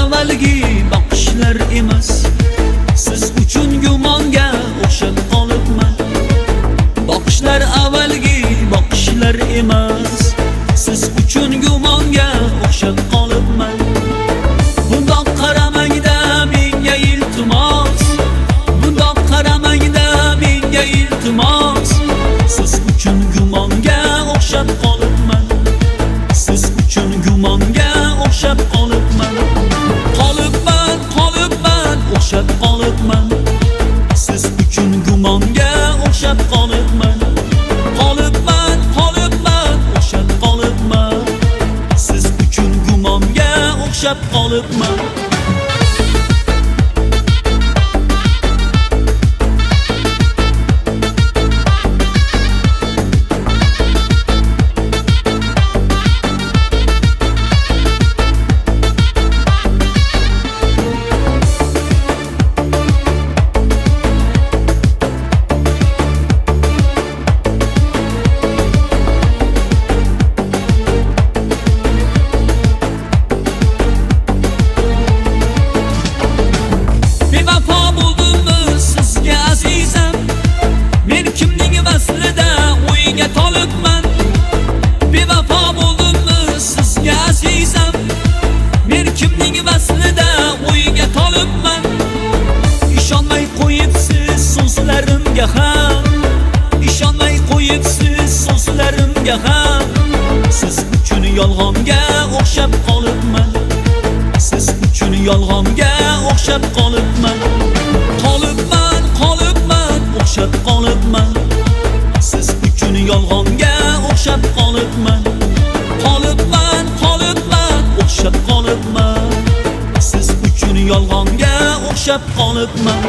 Avvalgi boqishlar emas, siz uchun gumonga o'xshab qolibman. Boqishlar avvalgi boqishlar emas, siz uchun gumonga o'xshab qolibman. Bundoq qaramangda menga iltimos, bundoq qaramangda menga iltimos, siz uchun gumonga o'xshab qolibman. Siz uchun gumonga o'xshab qolibman. O'xshab qolibman. Siz uchun gumonga o'xshab qolibman. O'xshab qolibman. Siz uchun gumonga o'xshab qolibman. İshonmay qo'yibsiz so'zlarimga ham. Siz uchun yolg'onga o'xshab qolibman. Siz uchun yolg'onga o'xshab qolibman. O'xshab qolibman. Siz uchun yolg'onga o'xshab qolibman. O'xshab qolibman. Siz uchun yolg'onga o'xshab qolibman.